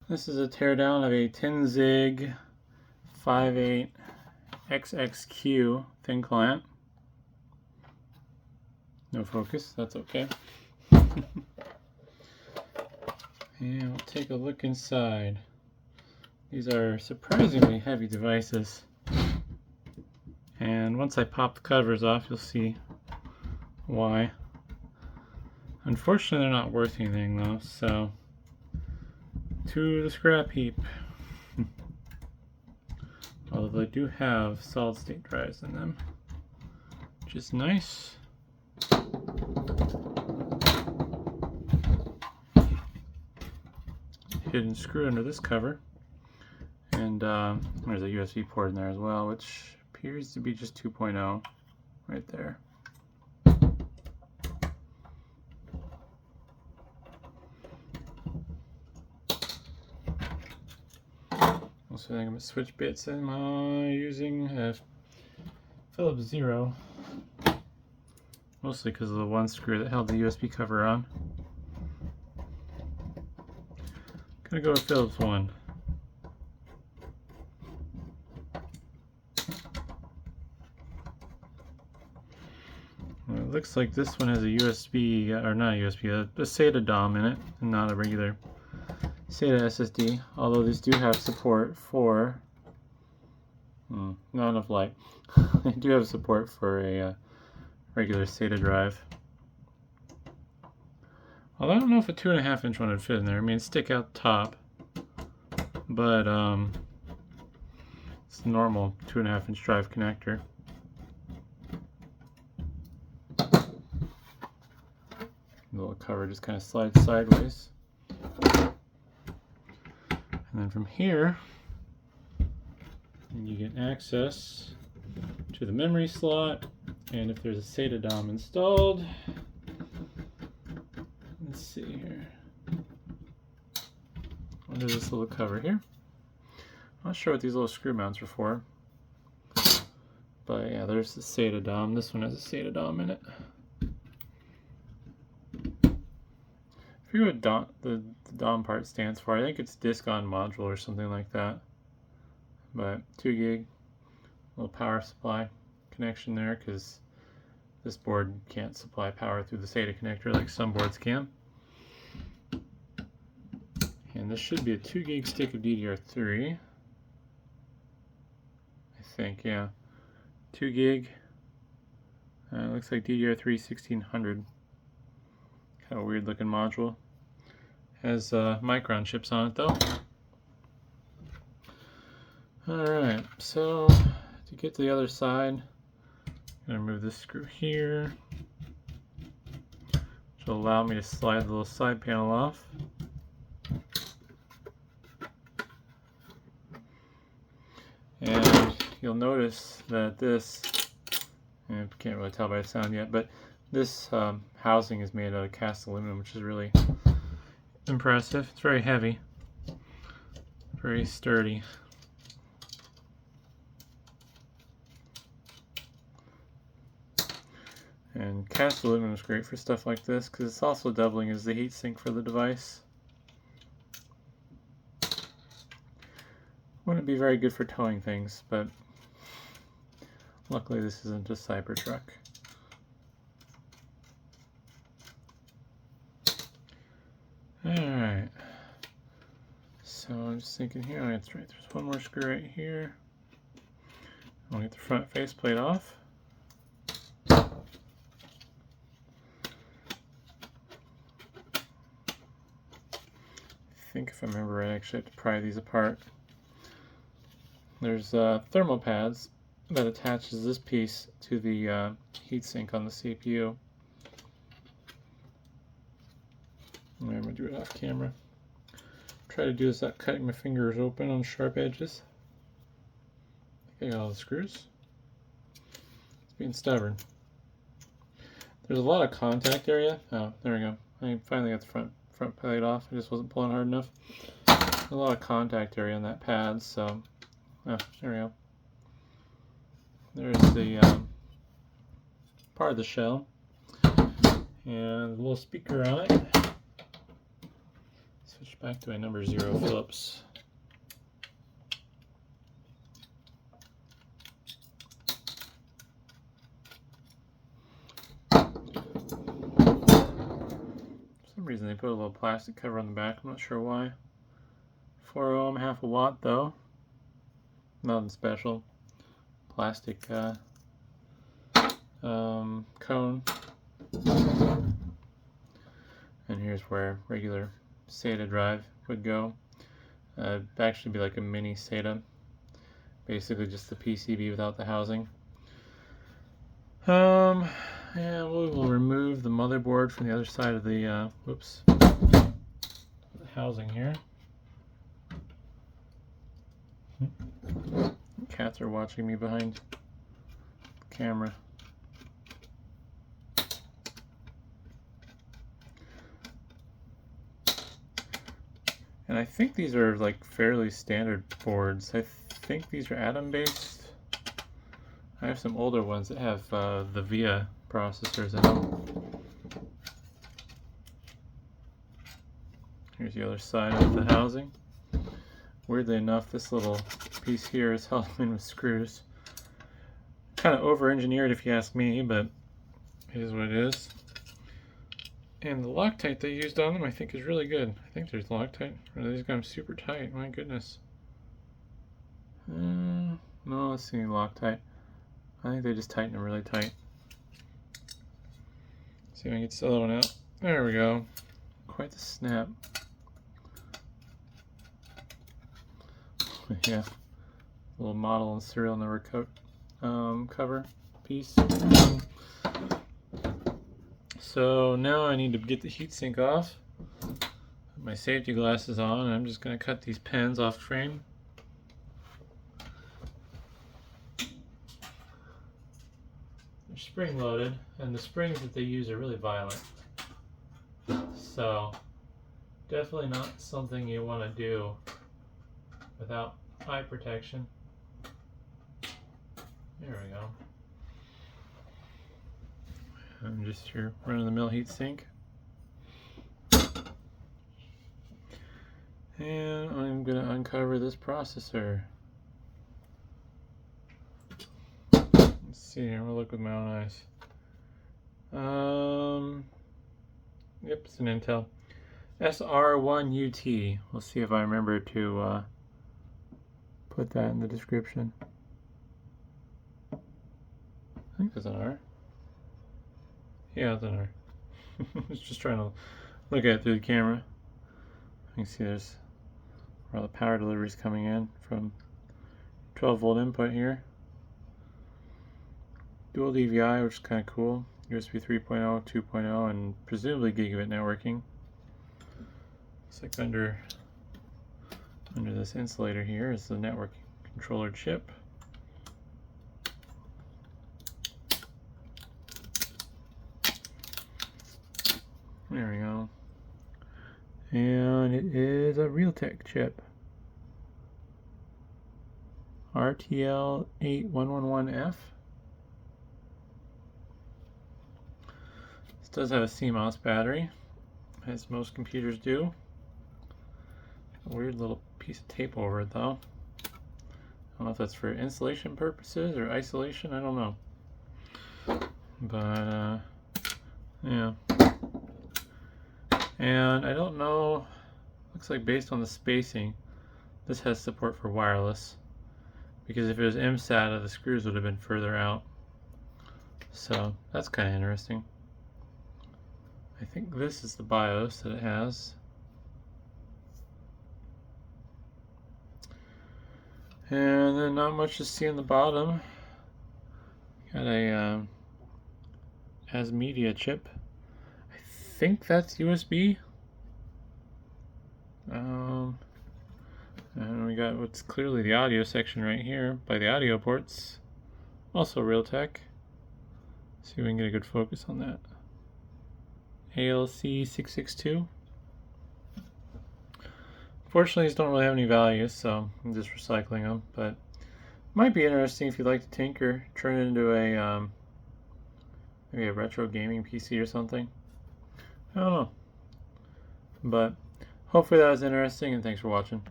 This is a teardown of a Tinzig 58 XXQ thinclient. No focus, that's okay. And we'll take a look inside. These are surprisingly heavy devices. And once I pop the covers off, you'll see why. Unfortunately, they're not worth anything though, so to the scrap heap. Although they do have solid state drives in them, which is nice. Hidden screw under this cover, and there's a USB port in there as well, which appears to be just 2.0 right there. Also, I think I'm going to switch bits. I'm using a Phillips Zero, mostly because of the one screw that held the USB cover on. Gonna go with Phillips 1. Well, it looks like this one has a USB, or not a USB, a SATA DOM in it, and not a regular SATA SSD. Although these do have support for, not enough light. They do have support for a regular SATA drive. Although I don't know if a 2.5 inch one would fit in there. I mean, stick out the top, but it's a normal 2.5 inch drive connector. The little cover just kind of slides sideways. And then from here, you get access to the memory slot, and if there's a SATA DOM installed, let's see here, under this little cover here. I'm not sure what these little screw mounts are for, but yeah, there's the SATA DOM. This one has a SATA DOM in it. I forget what the DOM part stands for. I think it's disk on module or something like that. But 2 gig, little power supply connection there, because this board can't supply power through the SATA connector like some boards can. And this should be a 2 gig stick of DDR3. I think, yeah. 2 gig. Looks like DDR3 1600. Kind of weird looking module. Has Micron chips on it though. Alright, so to get to the other side, I'm going to remove this screw here, which will allow me to slide the little side panel off. And you'll notice that this, I can't really tell by the sound yet, but this housing is made out of cast aluminum, which is really impressive. It's very heavy, very sturdy. And cast aluminum is great for stuff like this because it's also doubling as the heat sink for the device. Wouldn't be very good for towing things, but luckily this isn't a Cybertruck. Alright, so I'm just thinking here, that's right, there's one more screw right here. I'll get the front faceplate off. I think if I remember right, I actually have to pry these apart. There's thermal pads that attaches this piece to the heatsink on the CPU. I'm going to do it off camera. Try to do this without cutting my fingers open on sharp edges. I got all the screws. It's being stubborn. There's a lot of contact area. Oh, there we go. I finally got the front plate off. I just wasn't pulling hard enough. There's a lot of contact area on that pad, so there we go. There's the part of the shell and a little speaker on it. Switch back to a number 0 Phillips. For some reason they put a little plastic cover on the back, I'm not sure why. 4 ohm, half a watt though. Nothing special. Plastic cone. And here's where regular SATA drive would go. It'd actually be like a mini SATA. Basically just the PCB without the housing. And we will remove the motherboard from the other side of the, the housing here. Cats are watching me behind the camera. And I think these are like fairly standard boards. I think these are Atom based. I have some older ones that have the VIA processors in them. Here's the other side of the housing. Weirdly enough, this little piece here is held in with screws. Kind of over-engineered if you ask me, but it is what it is. And the Loctite they used on them I think is really good. I think there's Loctite. Or these got them super tight, my goodness. No, let's see Loctite. I think they just tighten them really tight. See if I can get this other one out. There we go. Quite the snap. Yeah. Little model and serial number cover piece. So now I need to get the heatsink off. Put my safety glasses on, and I'm just going to cut these pins off frame. They're spring loaded, and the springs that they use are really violent. So definitely not something you want to do without eye protection. There we go. I'm just your run-of-the-mill heatsink. And I'm going to uncover this processor. Let's see here, I'm going to look with my own eyes. Yep, it's an Intel. SR1UT. We'll see if I remember to put that in the description. I think there's an R. Yeah, it's an R. I was just trying to look at it through the camera. You can see there's where all the power delivery is coming in from 12 volt input here. Dual DVI, which is kind of cool. USB 3.0, 2.0, and presumably gigabit networking. Looks like under this insulator here is the network controller chip. There we go. And it is a Realtek chip. RTL8111F. This does have a CMOS battery, as most computers do. A weird little piece of tape over it though. I don't know if that's for insulation purposes or isolation, I don't know. But yeah. And I don't know, looks like based on the spacing, this has support for wireless. Because if it was MSATA, the screws would have been further out. So that's kind of interesting. I think this is the BIOS that it has. And then not much to see on the bottom. Got a has media chip. I think that's USB. And we got what's clearly the audio section right here by the audio ports. Also Realtek. See if we can get a good focus on that. ALC 662. Fortunately, these don't really have any values, so I'm just recycling them. But might be interesting if you'd like to tinker, turn it into a maybe a retro gaming PC or something. I don't know. But Hopefully that was interesting, and thanks for watching.